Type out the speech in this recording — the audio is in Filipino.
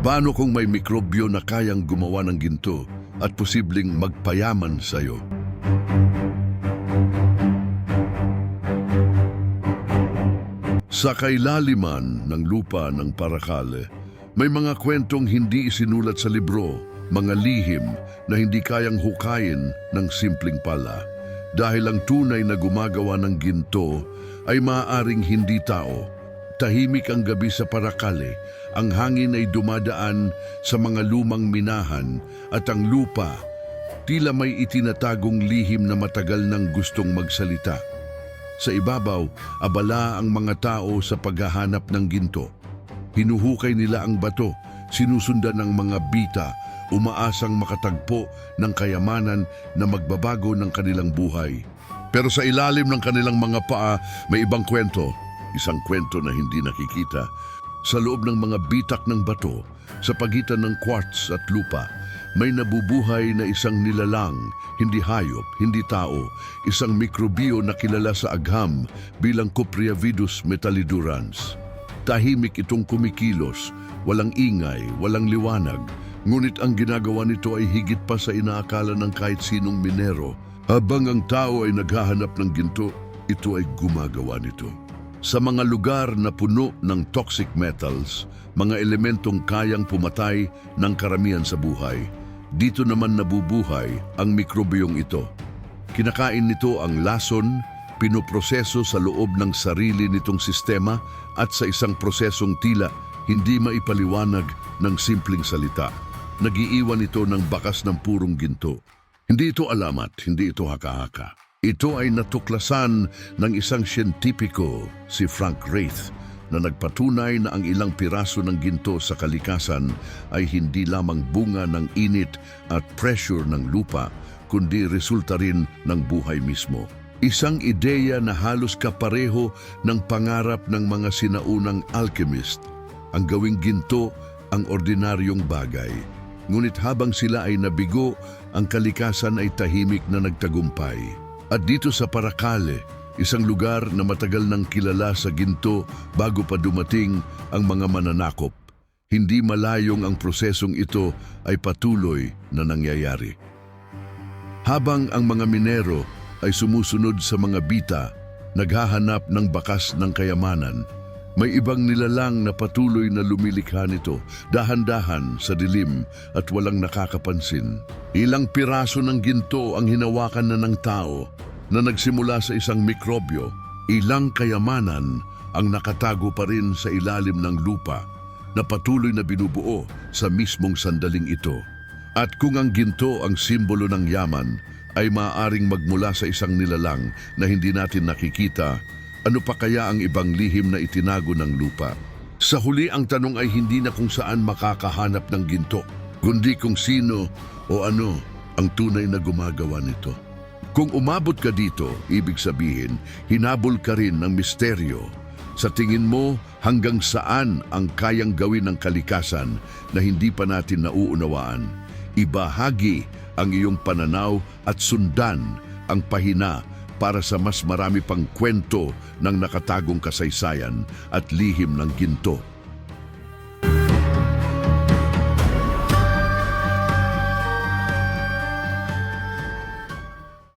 Paano kung may mikrobyo na kayang gumawa ng ginto at posibleng magpayaman sa'yo? Sa kailaliman ng lupa ng Paracale, may mga kwentong hindi isinulat sa libro, mga lihim na hindi kayang hukayin ng simpleng pala. Dahil ang tunay na gumagawa ng ginto ay maaaring hindi tao. Tahimik ang gabi sa Paracale, ang hangin ay dumadaan sa mga lumang minahan at ang lupa tila may itinatagong lihim na matagal nang gustong magsalita. Sa ibabaw, abala ang mga tao sa paghahanap ng ginto. Hinuhukay nila ang bato, sinusundan ng mga bita, umaasang makatagpo ng kayamanan na magbabago ng kanilang buhay. Pero sa ilalim ng kanilang mga paa, may ibang kwento, isang kwento na hindi nakikita. Sa loob ng mga bitak ng bato, sa pagitan ng quartz at lupa, may nabubuhay na isang nilalang, hindi hayop, hindi tao, isang mikrobyo na kilala sa agham bilang Cupriavidus metallidurans. Tahimik itong kumikilos, walang ingay, walang liwanag, ngunit ang ginagawa nito ay higit pa sa inaakala ng kahit sinong minero. Habang ang tao ay naghahanap ng ginto, ito ay gumagawa nito. Sa mga lugar na puno ng toxic metals, mga elementong kayang pumatay ng karamihan sa buhay, dito naman nabubuhay ang mikrobyong ito. Kinakain nito ang lason, pinoproseso sa loob ng sarili nitong sistema at sa isang prosesong tila hindi maipaliwanag ng simpleng salita. Nagiiwan ito ng bakas ng purong ginto. Hindi ito alamat, hindi ito haka-haka. Ito ay natuklasan ng isang siyentipiko, si Frank Wraith, na nagpatunay na ang ilang piraso ng ginto sa kalikasan ay hindi lamang bunga ng init at pressure ng lupa, kundi resulta rin ng buhay mismo. Isang ideya na halos kapareho ng pangarap ng mga sinaunang alchemist, ang gawing ginto ang ordinaryong bagay. Ngunit habang sila ay nabigo, ang kalikasan ay tahimik na nagtagumpay. At dito sa Paracale, isang lugar na matagal nang kilala sa ginto bago pa dumating ang mga mananakop, hindi malayong ang prosesong ito ay patuloy na nangyayari. Habang ang mga minero ay sumusunod sa mga bita, naghahanap ng bakas ng kayamanan, may ibang nilalang na patuloy na lumilikha nito, dahan-dahan sa dilim at walang nakakapansin. Ilang piraso ng ginto ang hinawakan na ng tao na nagsimula sa isang mikrobyo. Ilang kayamanan ang nakatago pa rin sa ilalim ng lupa na patuloy na binubuo sa mismong sandaling ito. At kung ang ginto ang simbolo ng yaman, ay maaaring magmula sa isang nilalang na hindi natin nakikita, ano pa kaya ang ibang lihim na itinago ng lupa? Sa huli, ang tanong ay hindi na kung saan makakahanap ng ginto, kundi kung sino o ano ang tunay na gumagawa nito. Kung umabot ka dito, ibig sabihin, hinabol ka rin ng misteryo. Sa tingin mo, hanggang saan ang kayang gawin ng kalikasan na hindi pa natin nauunawaan? Ibahagi ang iyong pananaw at sundan ang pahina para sa mas marami pang kwento ng nakatagong kasaysayan at lihim ng ginto.